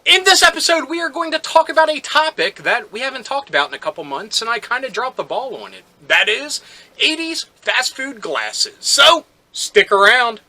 In this episode, we are going to talk about a topic that we haven't talked about in a couple months, and I kind of dropped the ball on it. That is, 80s fast food glasses. So, stick around.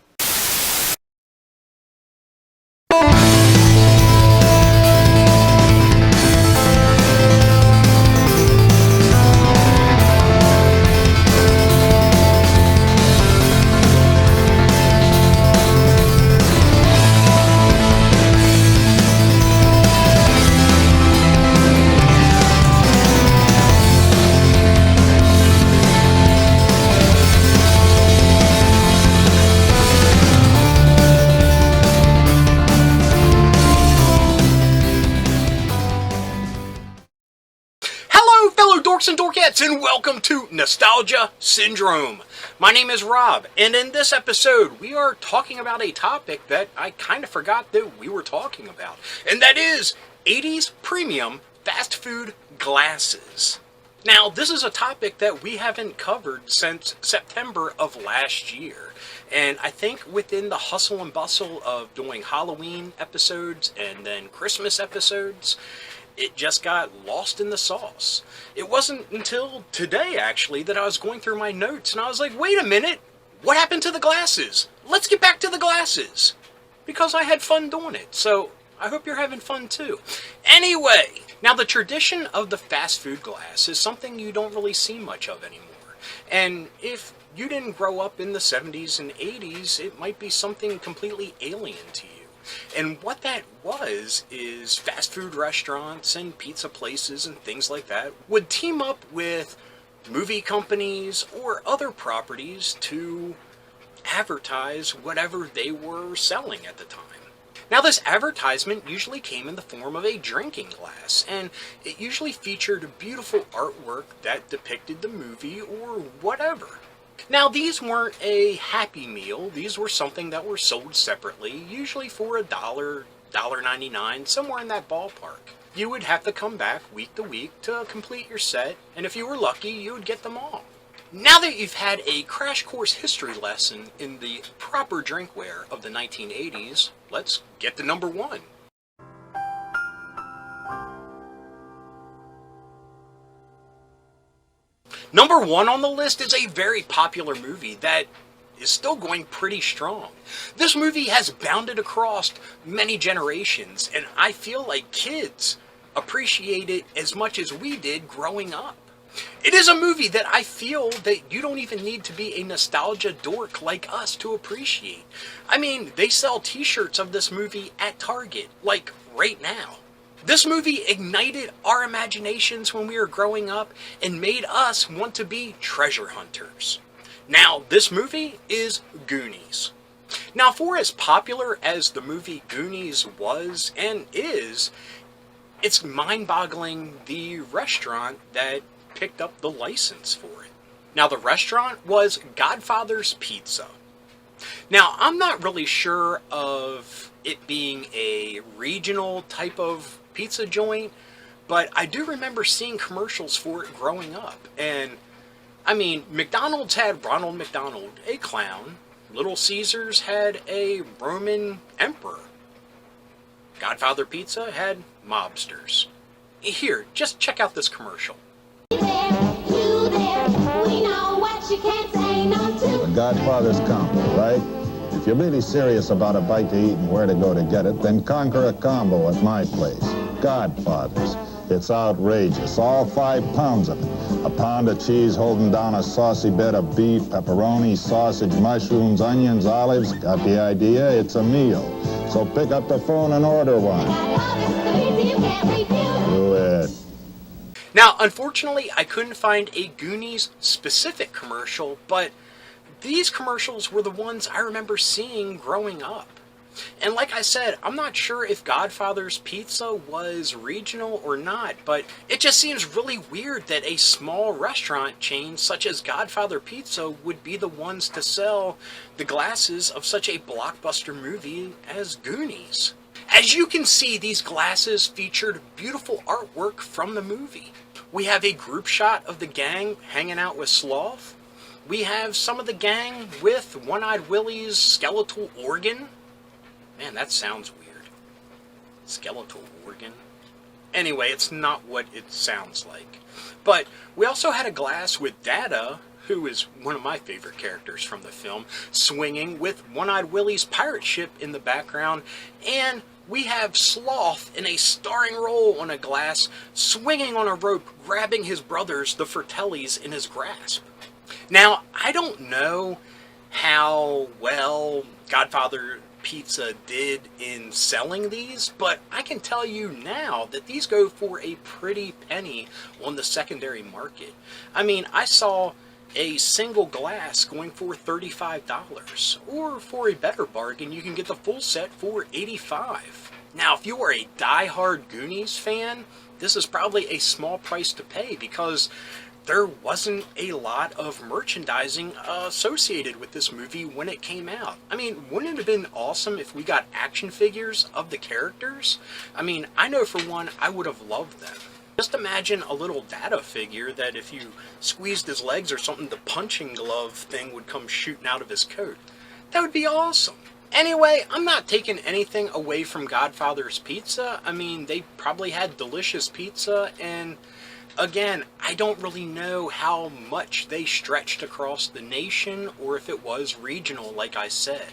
Hello, fellow dorks and dorkettes, and welcome to Nostalgia Syndrome. My name is Rob, and in this episode, we are talking about a topic that I kind of forgot that we were talking about, and that is 80s premium fast food glasses. Now, this is a topic that we haven't covered since September of last year. And I think within the hustle and bustle of doing Halloween episodes and then Christmas episodes, it just got lost in the sauce. It wasn't until today, actually, that I was going through my notes and I was like, wait a minute, what happened to the glasses? Let's get back to the glasses. Because I had fun doing it, so I hope you're having fun too. Anyway, now the tradition of the fast food glass is something you don't really see much of anymore. And if you didn't grow up in the 70s and 80s, it might be something completely alien to you. And what that was is fast food restaurants and pizza places and things like that would team up with movie companies or other properties to advertise whatever they were selling at the time. Now, this advertisement usually came in the form of a drinking glass, and it usually featured beautiful artwork that depicted the movie or whatever. Now, these weren't a Happy Meal. These were something that were sold separately, usually for $1, $1.99, somewhere in that ballpark. You would have to come back week to week to complete your set, and if you were lucky, you would get them all. Now that you've had a crash course history lesson in the proper drinkware of the 1980s, let's get to number one. Number one on the list is a very popular movie that is still going pretty strong. This movie has bounded across many generations, and I feel like kids appreciate it as much as we did growing up. It is a movie that I feel that you don't even need to be a nostalgia dork like us to appreciate. I mean, they sell t-shirts of this movie at Target, like right now. This movie ignited our imaginations when we were growing up and made us want to be treasure hunters. Now, this movie is Goonies. Now, for as popular as the movie Goonies was and is, it's mind-boggling the restaurant that picked up the license for it. Now, the restaurant was Godfather's Pizza. Now, I'm not really sure of it being a regional type of pizza joint, but I do remember seeing commercials for it growing up. And, I mean, McDonald's had Ronald McDonald, a clown. Little Caesars had a Roman emperor. Godfather Pizza had mobsters. Here, just check out this commercial. The Godfather's combo, right? If you're really serious about a bite to eat and where to go to get it, then conquer a combo at my place. Godfather's. It's outrageous. All 5 pounds of it. A pound of cheese holding down a saucy bed of beef, pepperoni, sausage, mushrooms, onions, olives. Got the idea? It's a meal. So pick up the phone and order one. Do it. Now, unfortunately, I couldn't find a Goonies specific commercial, but these commercials were the ones I remember seeing growing up. And like I said, I'm not sure if Godfather's Pizza was regional or not, but it just seems really weird that a small restaurant chain such as Godfather Pizza would be the ones to sell the glasses of such a blockbuster movie as Goonies. As you can see, these glasses featured beautiful artwork from the movie. We have a group shot of the gang hanging out with Sloth. We have some of the gang with One-Eyed Willie's skeletal organ. Man, that sounds weird. skeletal organ. Anyway, it's not what it sounds like. But we also had a glass with Dada, who is one of my favorite characters from the film, swinging with One-Eyed Willie's pirate ship in the background, and we have Sloth in a starring role on a glass, swinging on a rope, grabbing his brothers, the Fratellis, in his grasp. Now, I don't know how well Godfather Pizza did in selling these, but I can tell you now that these go for a pretty penny on the secondary market. I mean, I saw a single glass going for $35, or for a better bargain, you can get the full set for $85. Now, if you are a die-hard Goonies fan, this is probably a small price to pay because there wasn't a lot of merchandising associated with this movie when it came out. I mean, wouldn't it have been awesome if we got action figures of the characters? I mean, I know for one, I would have loved them. Just imagine a little Dada figure that if you squeezed his legs or something, the punching glove thing would come shooting out of his coat. That would be awesome. Anyway, I'm not taking anything away from Godfather's Pizza. I mean, they probably had delicious pizza, and again, I don't really know how much they stretched across the nation or if it was regional, like I said.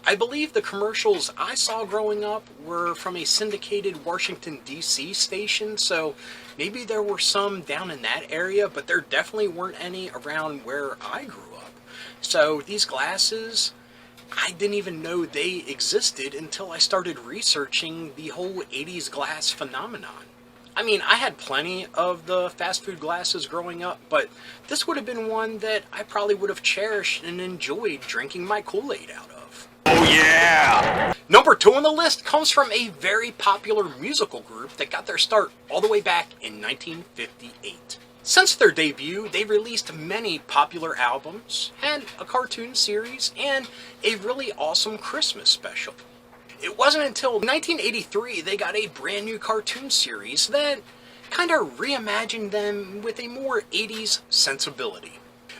I believe the commercials I saw growing up were from a syndicated Washington, D.C. station, so maybe there were some down in that area, but there definitely weren't any around where I grew up. So these glasses, I didn't even know they existed until I started researching the whole 80s glass phenomenon. I mean, I had plenty of the fast food glasses growing up, but this would have been one that I probably would have cherished and enjoyed drinking my Kool-Aid out of. Oh yeah! Number 2 on the list comes from a very popular musical group that got their start all the way back in 1958. Since their debut, they released many popular albums, had a cartoon series, and a really awesome Christmas special. It wasn't until 1983 they got a brand new cartoon series that kind of reimagined them with a more 80s sensibility.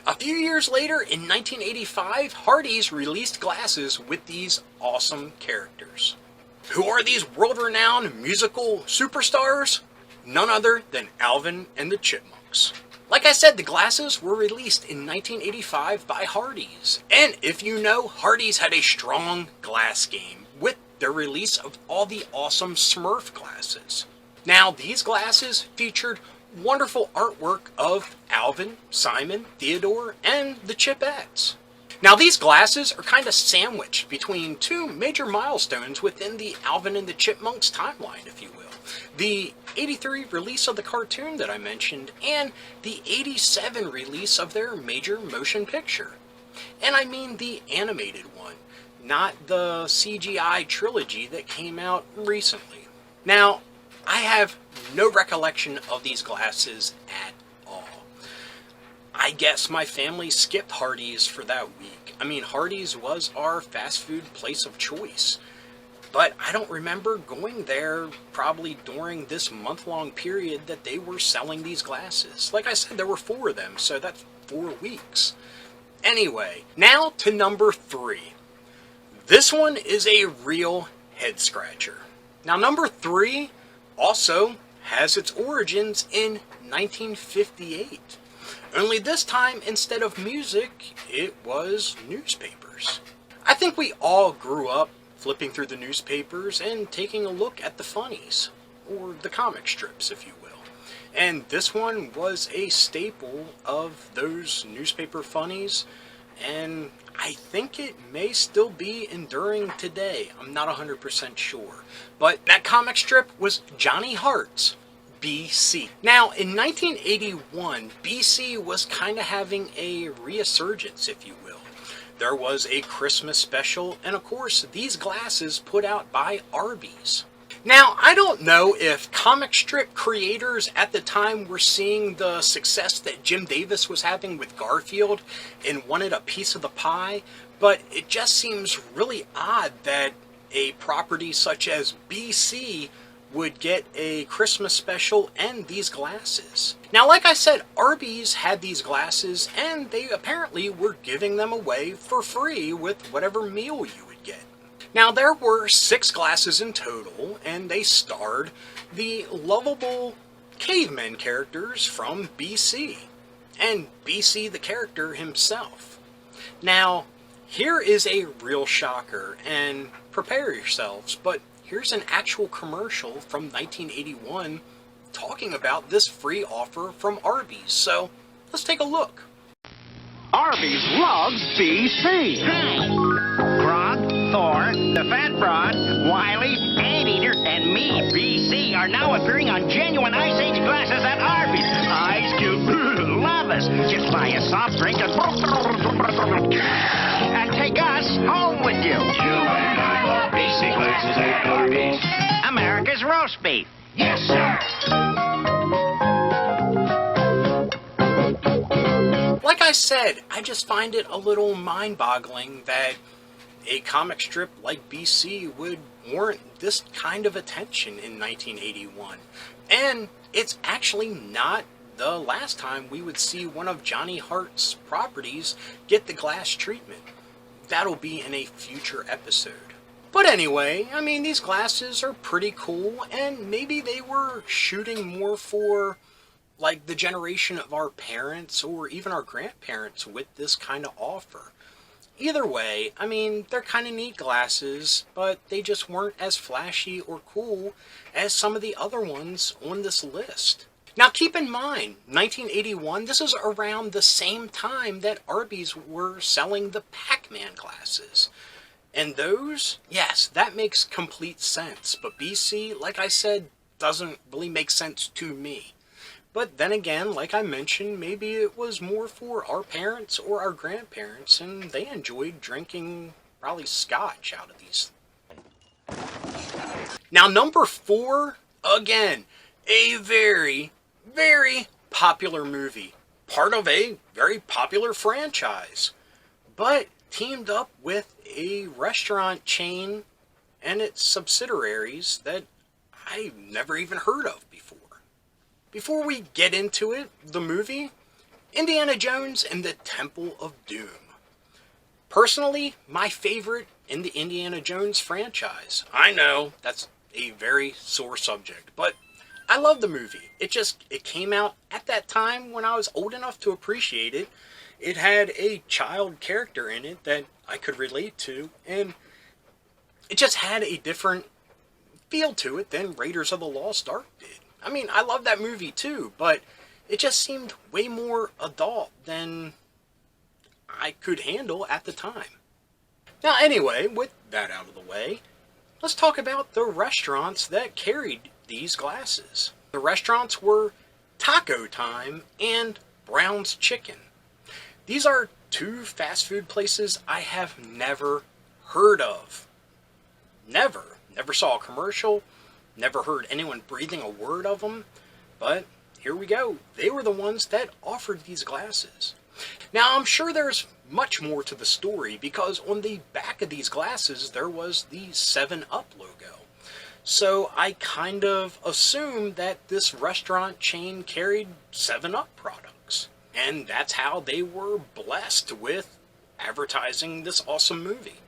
A few years later, in 1985, Hardee's released glasses with these awesome characters. Who are these world-renowned musical superstars? None other than Alvin and the Chipmunks. Like I said, the glasses were released in 1985 by Hardee's. And if you know, Hardee's had a strong glass game with their release of all the awesome Smurf glasses. Now, these glasses featured wonderful artwork of Alvin, Simon, Theodore, and the Chipettes. Now, these glasses are kind of sandwiched between two major milestones within the Alvin and the Chipmunks timeline, if you will. The 83 release of the cartoon that I mentioned, and the 87 release of their major motion picture. And I mean the animated one, not the CGI trilogy that came out recently. Now, I have no recollection of these glasses at all. I guess my family skipped Hardee's for that week. I mean, Hardee's was our fast food place of choice. But I don't remember going there probably during this month-long period that they were selling these glasses. Like I said, there were 4 of them, so that's 4 weeks. Anyway, now to number 3. This one is a real head-scratcher. Now, number 3 also has its origins in 1958. Only this time, instead of music, it was newspapers. I think we all grew up flipping through the newspapers and taking a look at the funnies, or the comic strips, if you will. And this one was a staple of those newspaper funnies, and I think it may still be enduring today. I'm not 100% sure. But that comic strip was Johnny Hart's BC. Now, in 1981, BC was kind of having a resurgence, if you will. There was a Christmas special, and of course, these glasses put out by Arby's. Now, I don't know if comic strip creators at the time were seeing the success that Jim Davis was having with Garfield and wanted a piece of the pie, but it just seems really odd that a property such as BC would get a Christmas special and these glasses. Now, like I said, Arby's had these glasses, and they apparently were giving them away for free with whatever meal you would get. Now, there were 6 glasses in total, and they starred the lovable caveman characters from BC, and BC the character himself. Now, here is a real shocker, and prepare yourselves, but here's an actual commercial from 1981 talking about this free offer from Arby's, so let's take a look. Arby's loves BC. Grog, Thor, the Fat Frog, Wiley, Anteater, and me, BC, are now appearing on genuine Ice Age glasses at Arby's. Ice Cube love us. Just buy a soft drink and take us home with you. You and I love BC glasses at Arby's. America's roast beef. Yes, sir. Like I said, I just find it a little mind-boggling that a comic strip like BC would warrant this kind of attention in 1981. And it's actually not the last time we would see one of Johnny Hart's properties get the glass treatment. That'll be in a future episode. But anyway, I mean, these glasses are pretty cool, and maybe they were shooting more for like the generation of our parents or even our grandparents with this kind of offer. Either way, I mean, they're kind of neat glasses, but they just weren't as flashy or cool as some of the other ones on this list. Now keep in mind, 1981, this is around the same time that Arby's were selling the Pac-Man glasses. And those, yes, that makes complete sense, but BC, like I said, doesn't really make sense to me. But then again, like I mentioned, maybe it was more for our parents or our grandparents, and they enjoyed drinking probably scotch out of these. Now, number 4, again, a very, very popular movie. Part of a very popular franchise. But teamed up with a restaurant chain and its subsidiaries that I've never even heard of before. Before we get into it, the movie, Indiana Jones and the Temple of Doom. Personally, my favorite in the Indiana Jones franchise. I know, that's a very sore subject, but I love the movie. It came out at that time when I was old enough to appreciate it. It had a child character in it that I could relate to, and it just had a different feel to it than Raiders of the Lost Ark did. I mean, I love that movie too, but it just seemed way more adult than I could handle at the time. Now anyway, with that out of the way, let's talk about the restaurants that carried these glasses. The restaurants were Taco Time and Brown's Chicken. These are 2 fast food places I have never heard of. Never saw a commercial. Never heard anyone breathing a word of them, but here we go. They were the ones that offered these glasses. Now, I'm sure there's much more to the story because on the back of these glasses, there was the 7-Up logo. So I kind of assumed that this restaurant chain carried 7-Up products. And that's how they were blessed with advertising this awesome movie.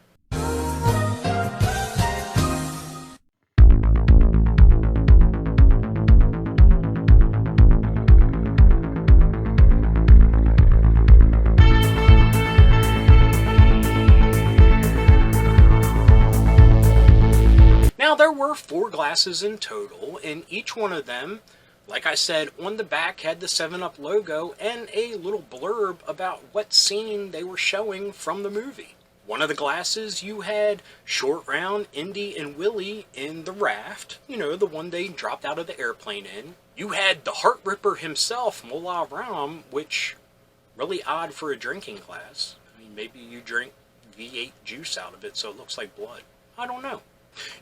Now, there were 4 glasses in total, and each one of them, like I said, on the back had the 7-Up logo and a little blurb about what scene they were showing from the movie. One of the glasses, you had Short Round, Indy, and Willie in the raft, you know, the one they dropped out of the airplane in. You had the Heart Ripper himself, Mullah Ram, which, really odd for a drinking glass. I mean, maybe you drink V8 juice out of it so it looks like blood. I don't know.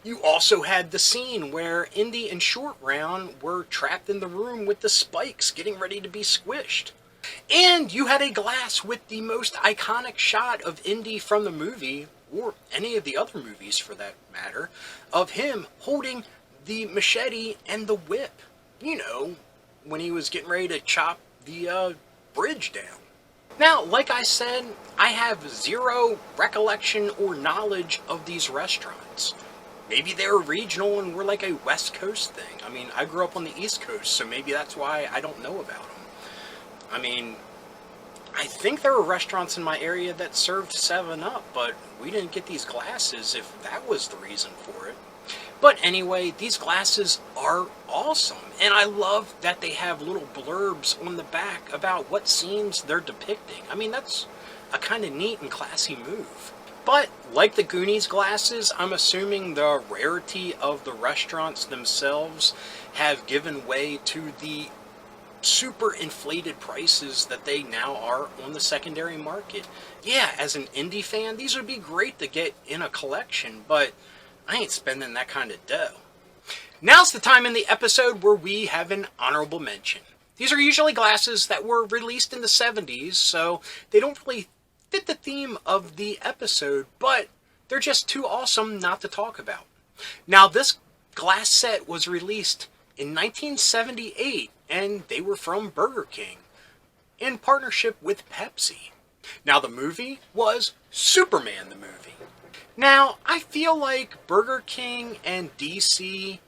You also had the scene where Indy and Short Round were trapped in the room with the spikes getting ready to be squished. And you had a glass with the most iconic shot of Indy from the movie, or any of the other movies for that matter, of him holding the machete and the whip. You know, when he was getting ready to chop the bridge down. Now, like I said, I have zero recollection or knowledge of these restaurants. Maybe they're regional and we're like a West Coast thing. I mean, I grew up on the East Coast, so maybe that's why I don't know about them. I mean, I think there were restaurants in my area that served 7-Up, but we didn't get these glasses if that was the reason for it. But anyway, these glasses are awesome, and I love that they have little blurbs on the back about what scenes they're depicting. I mean, that's a kind of neat and classy move. But, like the Goonies glasses, I'm assuming the rarity of the restaurants themselves have given way to the super inflated prices that they now are on the secondary market. Yeah, as an indie fan, these would be great to get in a collection, but I ain't spending that kind of dough. Now's the time in the episode where we have an honorable mention. These are usually glasses that were released in the 70s, so they don't really fit the theme of the episode, but they're just too awesome not to talk about. Now, this glass set was released in 1978, and they were from Burger King in partnership with Pepsi. Now, the movie was Superman the movie. Now, I feel like Burger King and DC/Warner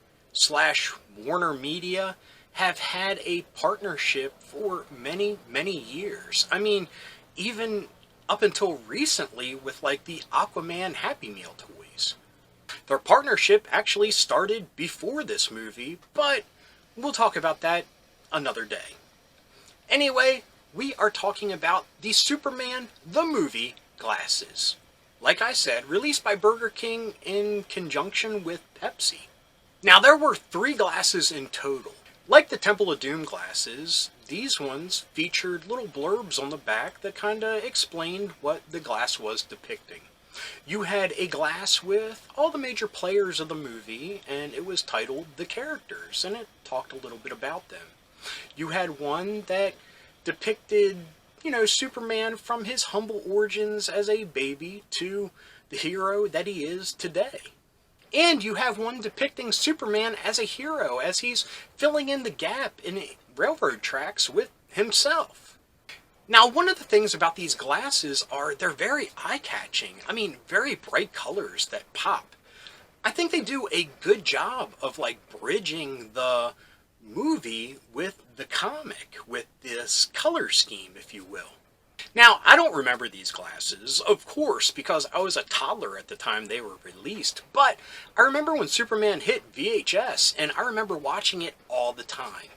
Media have had a partnership for many, many years. I mean, even up until recently with like the Aquaman Happy Meal toys. Their partnership actually started before this movie, but we'll talk about that another day. Anyway, we are talking about the Superman the movie glasses. Like I said, released by Burger King in conjunction with Pepsi. Now, there were 3 glasses in total. Like the Temple of Doom glasses, these ones featured little blurbs on the back that kind of explained what the glass was depicting. You had a glass with all the major players of the movie, and it was titled The Characters, and it talked a little bit about them. You had one that depicted, Superman from his humble origins as a baby to the hero that he is today. And you have one depicting Superman as a hero as he's filling in the gap in railroad tracks with himself. Now, one of the things about these glasses are they're very eye-catching. I mean, very bright colors that pop. I think they do a good job of bridging the movie with the comic, with this color scheme, if you will. Now, I don't remember these glasses, of course, because I was a toddler at the time they were released, but I remember when Superman hit VHS, and I remember watching it all the time.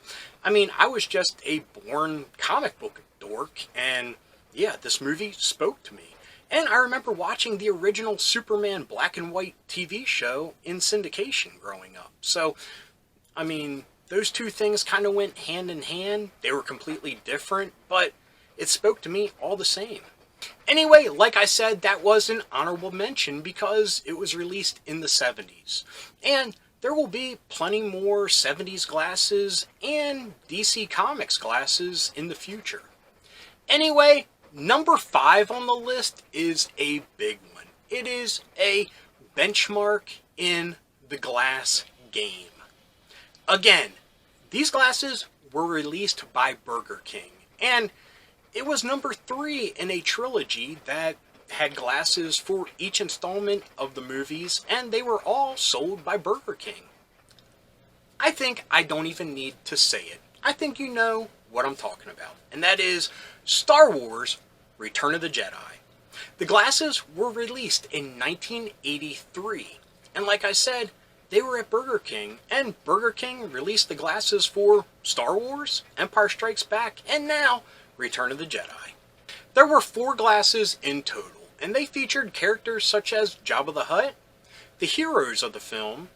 I mean, I was just a born comic book dork, and yeah, this movie spoke to me. And I remember watching the original Superman black and white TV show in syndication growing up. So, I mean, those two things kind of went hand in hand. They were completely different, but it spoke to me all the same. Anyway, like I said, that was an honorable mention because it was released in the 70s. And there will be plenty more 70s glasses and DC Comics glasses in the future. Anyway, number 5 on the list is a big one. It is a benchmark in the glass game. Again, these glasses were released by Burger King, and it was number 3 in a trilogy that had glasses for each installment of the movies, and they were all sold by Burger King. I think I don't even need to say it. I think you know what I'm talking about, and that is Star Wars: Return of the Jedi. The glasses were released in 1983, and like I said, they were at Burger King, and Burger King released the glasses for Star Wars, Empire Strikes Back, and now Return of the Jedi. There were 4 glasses in total, and they featured characters such as Jabba the Hutt, the heroes of the film,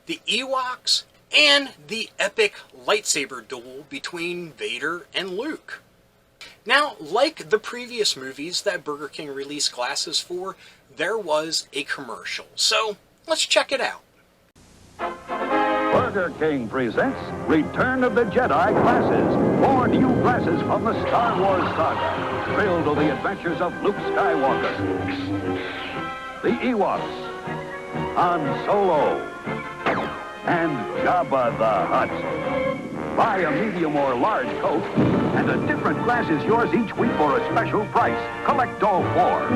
the Ewoks, and the epic lightsaber duel between Vader and Luke. Now, like the previous movies that Burger King released glasses for, there was a commercial, so let's check it out. Burger King presents Return of the Jedi glasses. 4 new glasses from the Star Wars saga. Filled with the adventures of Luke Skywalker, the Ewoks, Han Solo, and Jabba the Hutt. Buy a medium or large Coke, and a different glass is yours each week for a special price. Collect all 4.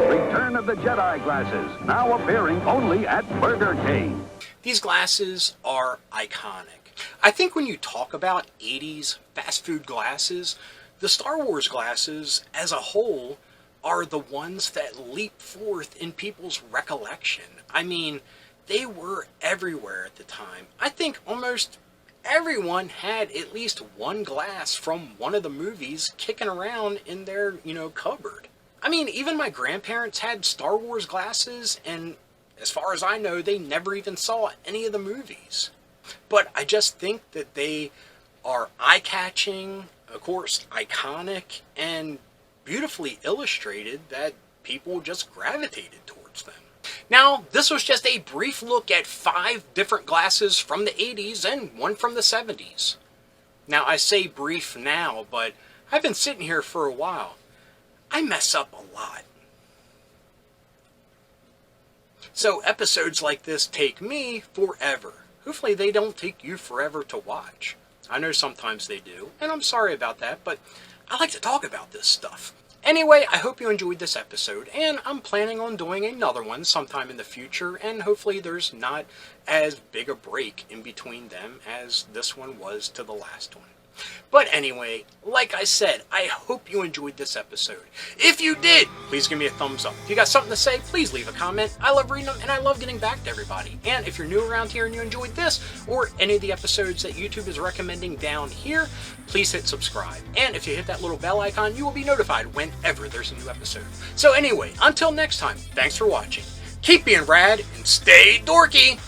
Return of the Jedi glasses, now appearing only at Burger King. These glasses are iconic. I think when you talk about 80s fast food glasses, the Star Wars glasses as a whole are the ones that leap forth in people's recollection. I mean, they were everywhere at the time. I think almost everyone had at least one glass from one of the movies kicking around in their, cupboard. I mean, even my grandparents had Star Wars glasses, and as far as I know, they never even saw any of the movies. But I just think that they are eye-catching, of course, iconic, and beautifully illustrated that people just gravitated towards them. Now, this was just a brief look at 5 different glasses from the 80s and one from the 70s. Now, I say brief now, but I've been sitting here for a while. I mess up a lot. So episodes like this take me forever. Hopefully they don't take you forever to watch. I know sometimes they do, and I'm sorry about that, but I like to talk about this stuff. Anyway, I hope you enjoyed this episode, and I'm planning on doing another one sometime in the future, and hopefully there's not as big a break in between them as this one was to the last one. But anyway, like I said, I hope you enjoyed this episode. If you did, please give me a thumbs up. If you got something to say, please leave a comment. I love reading them, and I love getting back to everybody. And if you're new around here and you enjoyed this, or any of the episodes that YouTube is recommending down here, please hit subscribe. And if you hit that little bell icon, you will be notified whenever there's a new episode. So anyway, until next time, thanks for watching. Keep being rad, and stay dorky!